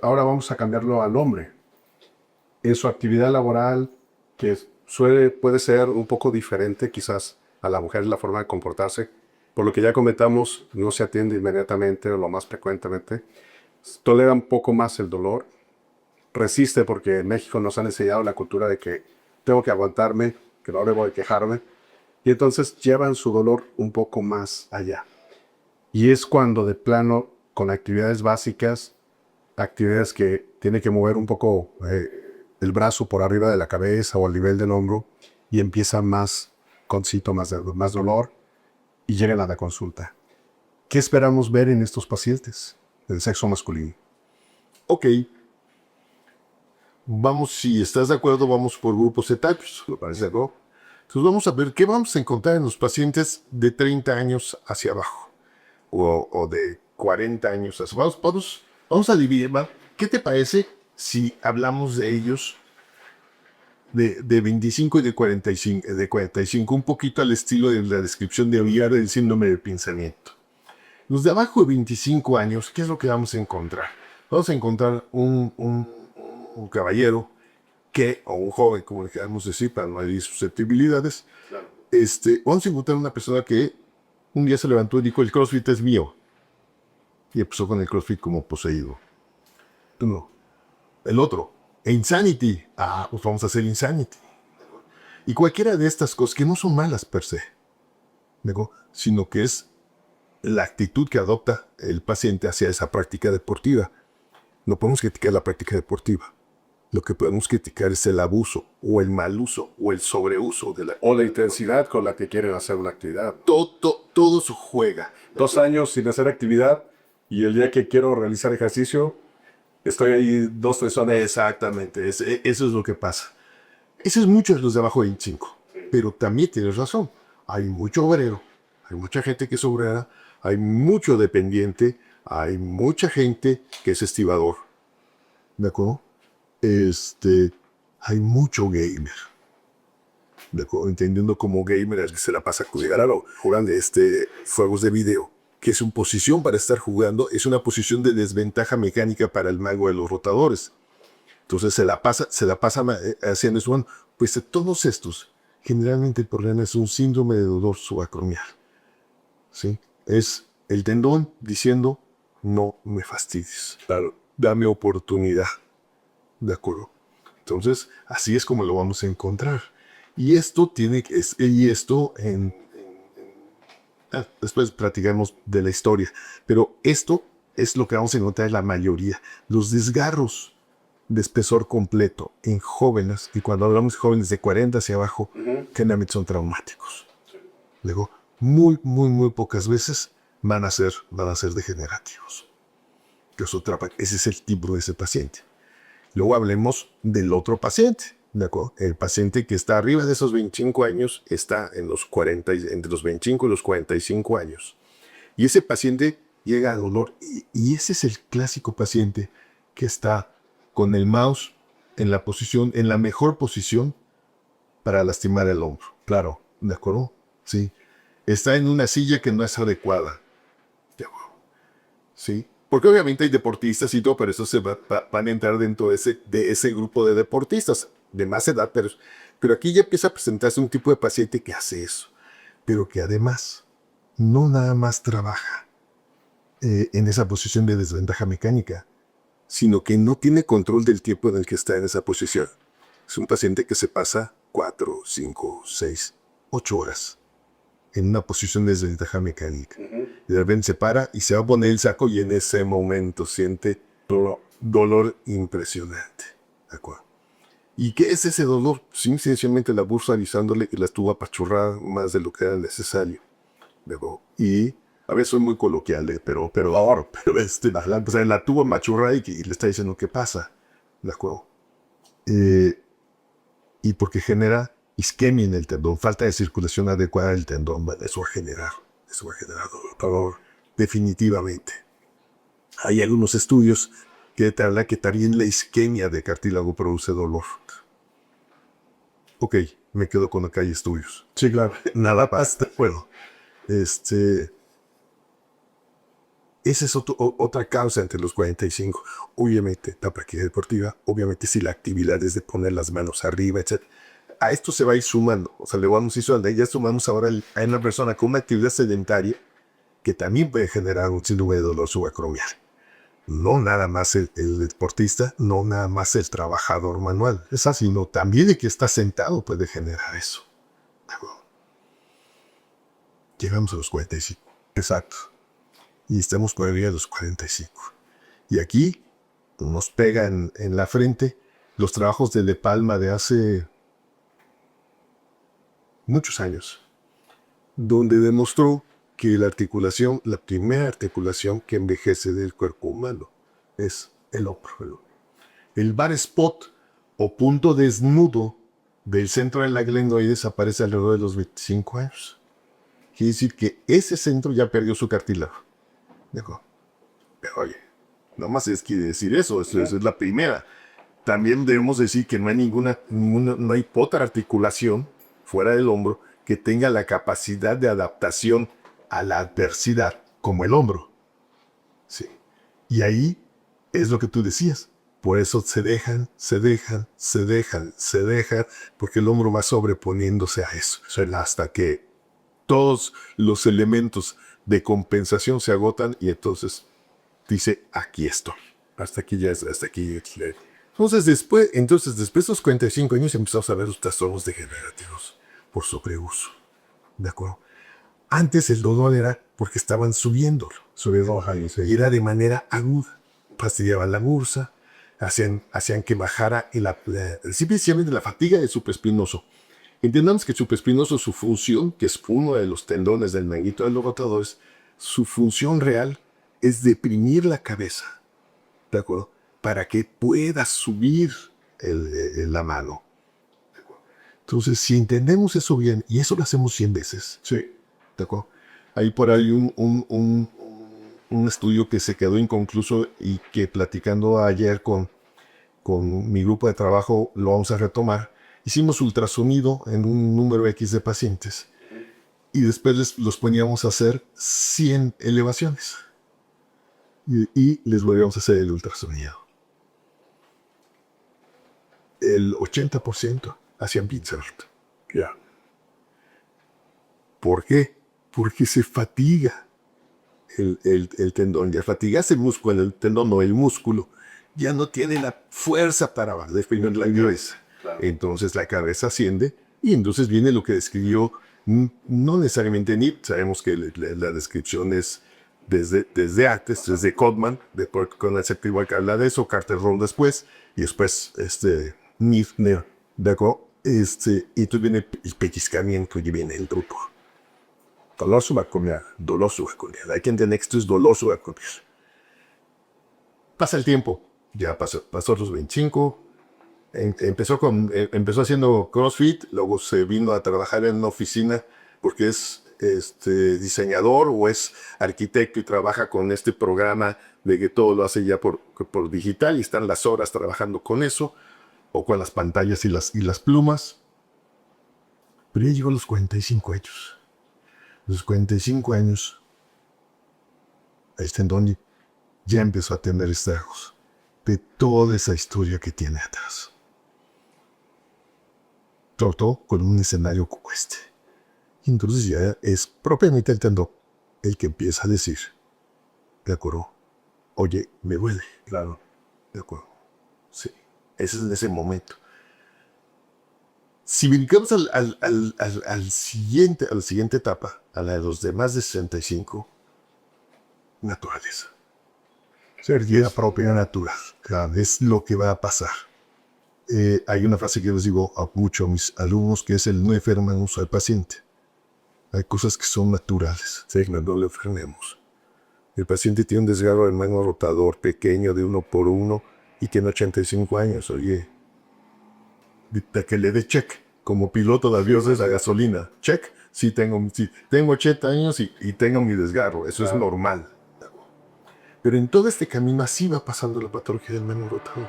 Ahora vamos a cambiarlo al hombre. En su actividad laboral, que puede ser un poco diferente quizás a la mujer la forma de comportarse, por lo que ya comentamos, no se atiende inmediatamente o lo más frecuentemente, tolera un poco más el dolor, resiste porque en México nos han enseñado la cultura de que tengo que aguantarme, que no debo de quejarme, y entonces llevan su dolor un poco más allá. Y es cuando de plano, con actividades básicas, actividades que tiene que mover un poco el brazo por arriba de la cabeza o al nivel del hombro, y empieza más con síntomas de más dolor y llegan a la consulta. ¿Qué esperamos ver en estos pacientes del sexo masculino? Ok, vamos, si estás de acuerdo, vamos por grupos etarios, ¿me parece, no? Entonces vamos a ver qué vamos a encontrar en los pacientes de 30 años hacia abajo o de 40 años hacia abajo. Vamos a dividir, ¿va? ¿Qué te parece si hablamos de ellos de 25 y de 45, un poquito al estilo de la descripción de Aguilar del síndrome del pensamiento? Los de abajo de 25 años, ¿qué es lo que vamos a encontrar? Vamos a encontrar un caballero o un joven, como le queramos decir, para no herir susceptibilidades. Vamos a encontrar una persona que un día se levantó y dijo, el CrossFit es mío. Y empezó con el CrossFit como poseído. Uno. El otro, Insanity. Ah, pues vamos a hacer Insanity. Y cualquiera de estas cosas que no son malas per se, ¿no? Sino que es la actitud que adopta el paciente hacia esa práctica deportiva. No podemos criticar la práctica deportiva. Lo que podemos criticar es el abuso, o el mal uso, o el sobreuso de O la intensidad con la que quieren hacer una actividad. todo eso juega. 2 años sin hacer actividad y el día que quiero realizar ejercicio, estoy ahí 2, 3 horas. Exactamente, eso es lo que pasa. Eso es mucho de los de abajo de 25. Pero también tienes razón. Hay mucho obrero, hay mucha gente que es obrera, hay mucho dependiente, hay mucha gente que es estibador. ¿De acuerdo? Hay mucho gamer. ¿De acuerdo? Entendiendo como gamer el que se la pasa jugando juegos de video, que su posición para estar jugando es una posición de desventaja mecánica para el mago de los rotadores. Entonces se la pasa haciendo eso. Bueno, pues de todos estos, generalmente el problema es un síndrome de dolor subacromial. ¿Sí? Es el tendón diciendo, no me fastidies. Claro, dame oportunidad. ¿De acuerdo? Entonces, así es como lo vamos a encontrar. Y esto tiene que, y esto después platicamos de la historia, pero esto es lo que vamos a encontrar en la mayoría. Los desgarros de espesor completo en jóvenes, y cuando hablamos de jóvenes de 40 hacia abajo, generalmente son traumáticos. Luego, muy pocas veces van a ser degenerativos. Ese es el tipo de ese paciente. Luego hablemos del otro paciente, ¿de acuerdo? El paciente que está arriba de esos 25 años está en los 40, entre los 25 y los 45 años. Y ese paciente llega a dolor. Y ese es el clásico paciente que está con el mouse en la mejor posición para lastimar el hombro. Claro, ¿de acuerdo? Sí. Está en una silla que no es adecuada. ¿De acuerdo? Sí. Porque obviamente hay deportistas y todo, pero eso van a entrar dentro de ese grupo de deportistas de más edad. Pero aquí ya empieza a presentarse un tipo de paciente que hace eso. Pero que además no nada más trabaja en esa posición de desventaja mecánica, sino que no tiene control del tiempo en el que está en esa posición. Es un paciente que se pasa 4, 5, 6, 8 horas en una posición de desventaja mecánica. Y de repente se para y se va a poner el saco y en ese momento siente dolor impresionante. ¿De acuerdo? ¿Y qué es ese dolor? Sí, sencillamente la bursa avisándole que la estuvo apachurrada más de lo que era necesario. Y a veces soy muy coloquial, la tuvo machurrada y le está diciendo qué pasa. ¿De acuerdo? Y porque genera isquemia en el tendón, falta de circulación adecuada del tendón, bueno, eso va a generar dolor, definitivamente. Hay algunos estudios que te hablan que también la isquemia de cartílago produce dolor. Ok, me quedo con acá hay estudios. Sí, claro. Nada basta. Bueno, Esa es otra causa entre los 45. Obviamente, la práctica deportiva, obviamente si la actividad es de poner las manos arriba, etc. A esto se va a ir sumando. O sea, le vamos a ir sumando. Ya sumamos ahora a una persona con una actividad sedentaria que también puede generar un síndrome de dolor subacromial. No nada más el deportista, no nada más el trabajador manual, sino también el que está sentado puede generar eso. Llegamos a los 45. Exacto. Y estamos todavía a los 45. Y aquí nos pega en la frente los trabajos de Palma de hace muchos años, donde demostró que la articulación, la primera articulación que envejece del cuerpo humano es el hombro. El bar spot o punto desnudo del centro de la glenoides aparece alrededor de los 25 años. Quiere decir que ese centro ya perdió su cartílago. Dijo, pero oye, no más quiere decir eso, es la primera. También debemos decir que no hay no hay otra articulación fuera del hombro que tenga la capacidad de adaptación a la adversidad como el hombro. Sí. Y ahí es lo que tú decías. Por eso se dejan, porque el hombro va sobreponiéndose a eso. Hasta que todos los elementos de compensación se agotan y entonces dice, aquí estoy. Hasta aquí ya es, hasta aquí. Entonces después de esos 45 años empezamos a ver los trastornos degenerativos por sobreuso. ¿De acuerdo? Antes el dolor era porque estaban subiéndolo. Y era de manera aguda. Fastidiaban la bursa, hacían que bajara simplemente la fatiga del supraespinoso. Entendamos que el supraespinoso, su función, que es uno de los tendones del manguito de los rotadores, su función real es deprimir la cabeza, ¿de acuerdo? Para que pueda subir la mano. Entonces, si entendemos eso bien, y eso lo hacemos 100 veces, sí, ¿de acuerdo? Hay por ahí un estudio que se quedó inconcluso y que platicando ayer con mi grupo de trabajo lo vamos a retomar. Hicimos ultrasonido en un número X de pacientes y después los poníamos a hacer 100 elevaciones y les volvíamos a hacer el ultrasonido. El 80% hacían Pinzert. Ya. ¿Por qué? Porque se fatiga el tendón. Y al fatigarse el músculo, el tendón no, el músculo, ya no tiene la fuerza para desprimir la cabeza. Claro. Entonces la cabeza asciende y entonces viene lo que describió, no necesariamente Nip, sabemos que la descripción es desde antes, desde Codman, con el igual que habla de eso, Carter-Roll después, y después Nip, ¿de acuerdo? Y entonces viene el pellizcamiento y viene el dolor. Dolor subacromial. Hay que entender que esto es dolor subacromial. Pasa el tiempo, ya pasó los 25, empezó haciendo CrossFit, luego se vino a trabajar en una oficina porque es diseñador o es arquitecto y trabaja con este programa de que todo lo hace ya por digital y están las horas trabajando con eso o con las pantallas y las plumas. Pero ya llegó a los 45 años. Los 45 años, el tendón ya empezó a tener estragos de toda esa historia que tiene atrás. Todo con un escenario como este. Y entonces ya es propiamente el tendón el que empieza a decir, ¿de acuerdo? Oye, me duele. Claro. ¿De acuerdo? Sí. Ese es en ese momento. Si brincamos a la siguiente etapa, a la de los de más de 65, naturaleza. Ser la propia natural. Claro, es lo que va a pasar. Hay una frase que les digo a muchos de mis alumnos que es el no enfermamos al paciente. Hay cosas que son naturales. Sí, no lo enfermemos. El paciente tiene un desgarro del mango rotador pequeño de 1 por 1 y tiene 85 años. Oye, que le dé check. Como piloto de aviones de la gasolina. Check. Sí, tengo 80 años y tengo mi desgarro. Eso es normal. Pero en todo este camino así va pasando la patología del mango rotador.